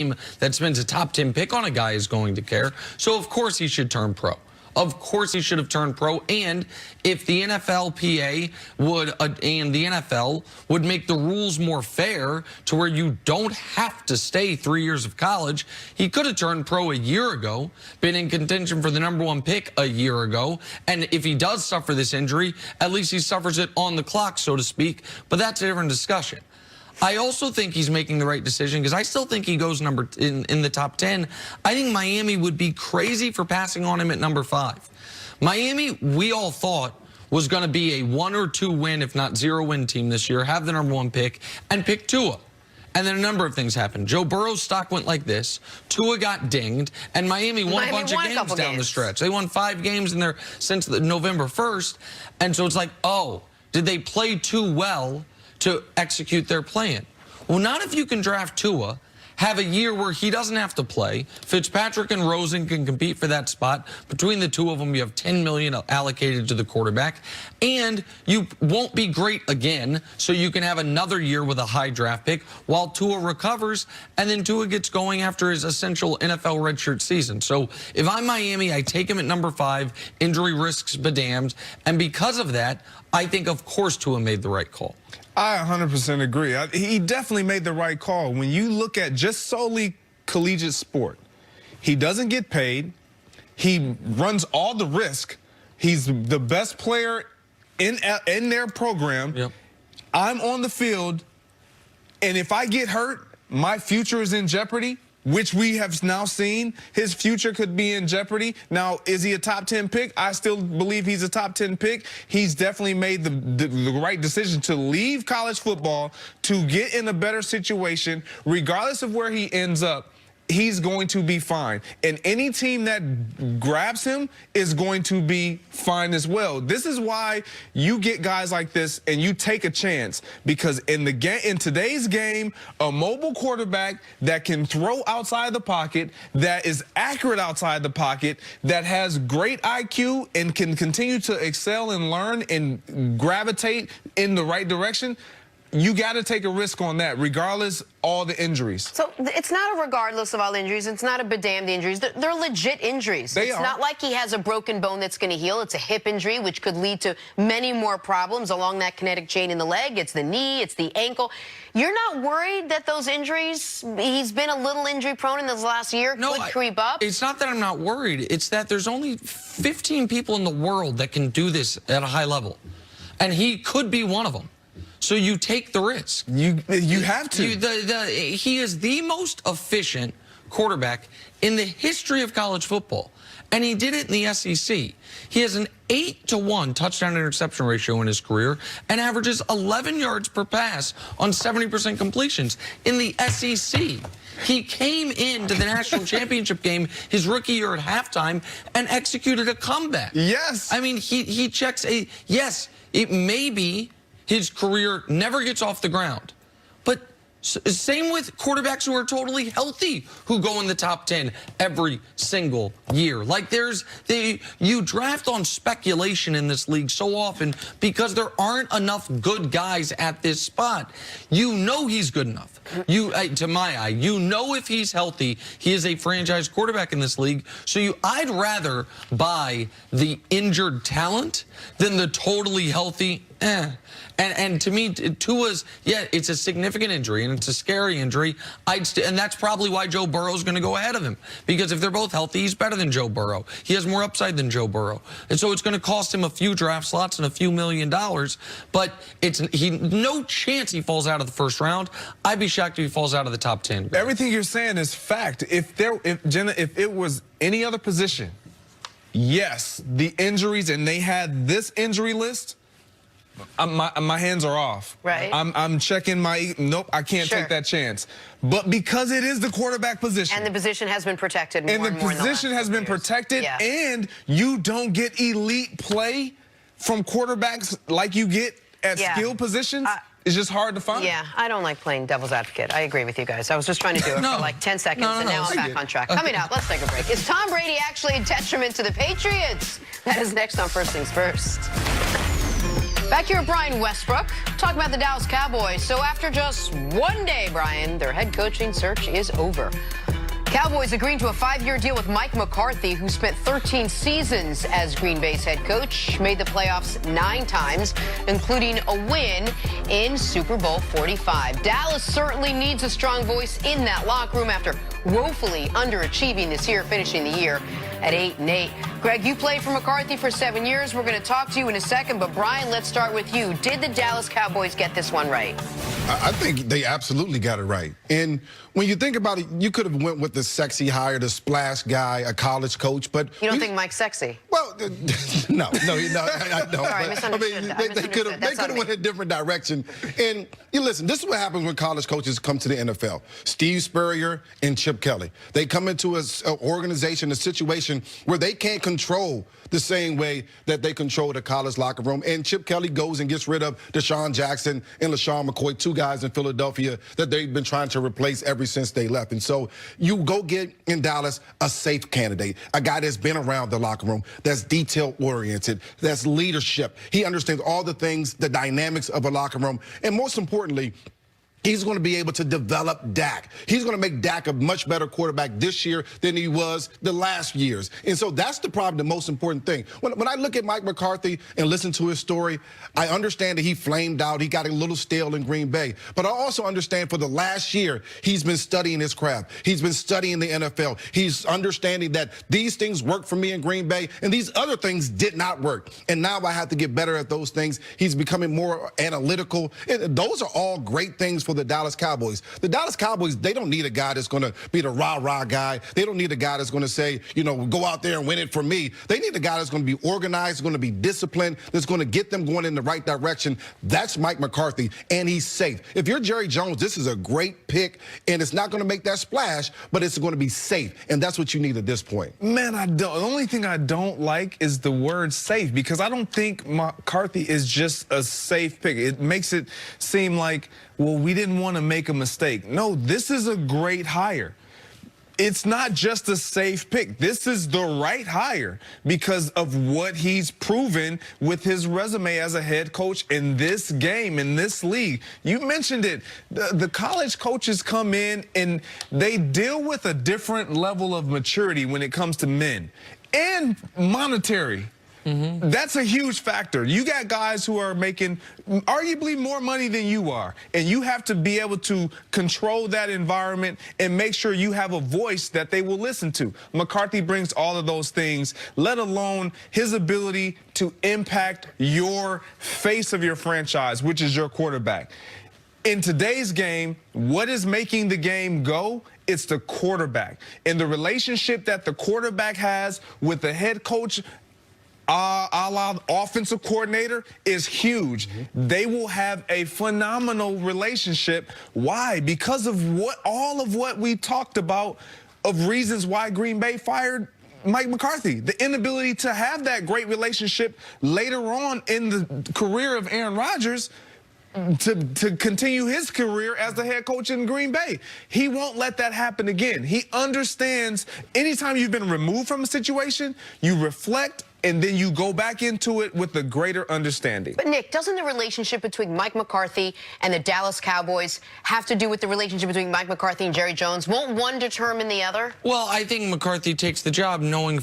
team that spends a top 10 pick on a guy is going to care. So, of course, he should turn pro. Of course he should have turned pro, and if the NFLPA would and the NFL would make the rules more fair to where you don't have to stay 3 years of college, he could have turned pro a year ago, been in contention for the #1 pick a year ago, and if he does suffer this injury, at least he suffers it on the clock, so to speak, but that's a different discussion. I also think he's making the right decision because I still think he goes in the top 10. I think Miami would be crazy for passing on him at number 5. Miami, we all thought, was going to be a 1 or 2 win, if not 0 win team this year, have the #1 pick, and pick Tua. And then a number of things happened. Joe Burrow's stock went like this. Tua got dinged, and Miami won a bunch of games down the stretch. They won 5 games in there since November 1st. And so it's like, oh, did they play too well to execute their plan? Well, not if you can draft Tua, have a year where he doesn't have to play. Fitzpatrick and Rosen can compete for that spot. Between the two of them, you have $10 million allocated to the quarterback, and you won't be great again, so you can have another year with a high draft pick while Tua recovers, and then Tua gets going after his essential NFL redshirt season. So if I'm Miami, I take him at number 5, injury risks bedamned, and because of that, I think, of course, Tua made the right call. I 100% agree. He definitely made the right call. When you look at just solely collegiate sport, he doesn't get paid. He runs all the risk. He's the best player in their program. Yep. I'm on the field, and if I get hurt, my future is in jeopardy, which we have now seen. His future could be in jeopardy. Now, is he a top 10 pick? I still believe he's a top 10 pick. He's definitely made the right decision to leave college football, to get in a better situation. Regardless of where he ends up, he's going to be fine. And any team that grabs him is going to be fine as well. This is why you get guys like this and you take a chance, because in today's game, a mobile quarterback that can throw outside the pocket, that is accurate outside the pocket, that has great IQ and can continue to excel and learn and gravitate in the right direction, you got to take a risk on that, regardless all the injuries. So it's not a regardless of all injuries. It's not a bedamned injuries. They're legit injuries. It's not like he has a broken bone that's going to heal. It's a hip injury, which could lead to many more problems along that kinetic chain in the leg. It's the knee. It's the ankle. You're not worried that those injuries, he's been a little injury prone in this last year, could creep up? It's not that I'm not worried. It's that there's only 15 people in the world that can do this at a high level, and he could be one of them. So you take the risk. You have to. He is the most efficient quarterback in the history of college football, and he did it in the SEC. He has an 8-to-1 touchdown-interception ratio in his career and averages 11 yards per pass on 70% completions in the SEC. He came into the national championship game his rookie year at halftime and executed a comeback. Yes. I mean, he checks a, yes, it may be his career never gets off the ground. But same with quarterbacks who are totally healthy, who go in the top 10 every single year. Like you draft on speculation in this league so often because there aren't enough good guys at this spot. You know he's good enough. To my eye, you know if he's healthy, he is a franchise quarterback in this league. So I'd rather buy the injured talent than the totally healthy. And to me, Tua's, yeah, it's a significant injury, and it's a scary injury. And that's probably why Joe Burrow's going to go ahead of him. Because if they're both healthy, he's better than Joe Burrow. He has more upside than Joe Burrow. And so it's going to cost him a few draft slots and a few $1 million. But no chance he falls out of the first round. I'd be shocked if he falls out of the top 10. Everything you're saying is fact. Jenna, if it was any other position, yes, the injuries, and they had this injury list, my hands are off. Right. I'm checking nope, I can't take that chance. But because it is the quarterback position. And the position has been protected more and more in the last position has been protected, yeah. And you don't get elite play from quarterbacks like you get at skill positions. It's just hard to find. Yeah, I don't like playing devil's advocate. I agree with you guys. I was just trying to do it for like 10 seconds, and now I'm back on track. Coming up, let's take a break. Is Tom Brady actually a detriment to the Patriots? That is next on First Things First. Back here at Brian Westbrook, talk about the Dallas Cowboys. So after just one day, Brian, their head coaching search is over. Cowboys agreeing to a 5-year deal with Mike McCarthy, who spent 13 seasons as Green Bay's head coach, made the playoffs 9 times, including a win in Super Bowl 45. Dallas certainly needs a strong voice in that locker room after woefully underachieving this year, finishing the year at 8-8. Greg, you played for McCarthy for 7 years. We're going to talk to you in a second, but Brian, let's start with you. Did the Dallas Cowboys get this one right? I think they absolutely got it right. And when you think about it, you could have went with the sexy hire, the splash guy, a college coach, but you don't think Mike's sexy? Well, no, I don't. Sorry, I misunderstood. They could have went a different direction. And you listen, this is what happens when college coaches come to the NFL. Steve Spurrier and Chip Kelly. They come into an organization, a situation where they can't control the same way that they control the college locker room. And Chip Kelly goes and gets rid of Deshaun Jackson and LaShawn McCoy, 2 guys in Philadelphia that they've been trying to replace ever since they left. And so you go get in Dallas a safe candidate, a guy that's been around the locker room, that's detail-oriented, that's leadership. He understands all the things, the dynamics of a locker room. And most importantly, he's going to be able to develop Dak. He's going to make Dak a much better quarterback this year than he was the last years. And so that's probably the most important thing. When I look at Mike McCarthy and listen to his story, I understand that he flamed out. He got a little stale in Green Bay. But I also understand for the last year, he's been studying his craft. He's been studying the NFL. He's understanding that these things work for me in Green Bay and these other things did not work. And now I have to get better at those things. He's becoming more analytical. And those are all great things for the Dallas Cowboys. The Dallas Cowboys, they don't need a guy that's going to be the rah-rah guy. They don't need a guy that's going to say, you know, go out there and win it for me. They need a guy that's going to be organized, going to be disciplined, that's going to get them going in the right direction. That's Mike McCarthy, and he's safe. If you're Jerry Jones, this is a great pick, and it's not going to make that splash, but it's going to be safe, and that's what you need at this point. Man, the only thing I don't like is the word safe, because I don't think McCarthy is just a safe pick. It makes it seem like, well, we didn't want to make a mistake. No, this is a great hire. It's not just a safe pick. This is the right hire because of what he's proven with his resume as a head coach in this game, in this league. You mentioned it. The college coaches come in and they deal with a different level of maturity when it comes to men and monetary. That's a huge factor. You got guys who are making arguably more money than you are, and you have to be able to control that environment and make sure you have a voice that they will listen to. McCarthy brings all of those things, let alone his ability to impact your face of your franchise, which is your quarterback. In today's game, what is making the game go? It's the quarterback. And the relationship that the quarterback has with the head coach, a la offensive coordinator, is huge. They will have a phenomenal relationship. Why? Because of all of what we talked about of reasons why Green Bay fired Mike McCarthy. The inability to have that great relationship later on in the career of Aaron Rodgers to continue his career as the head coach in Green Bay. He won't let that happen again. He understands anytime you've been removed from a situation, you reflect and then you go back into it with a greater understanding. But Nick, doesn't the relationship between Mike McCarthy and the Dallas Cowboys have to do with the relationship between Mike McCarthy and Jerry Jones? Won't one determine the other? Well, I think McCarthy takes the job knowing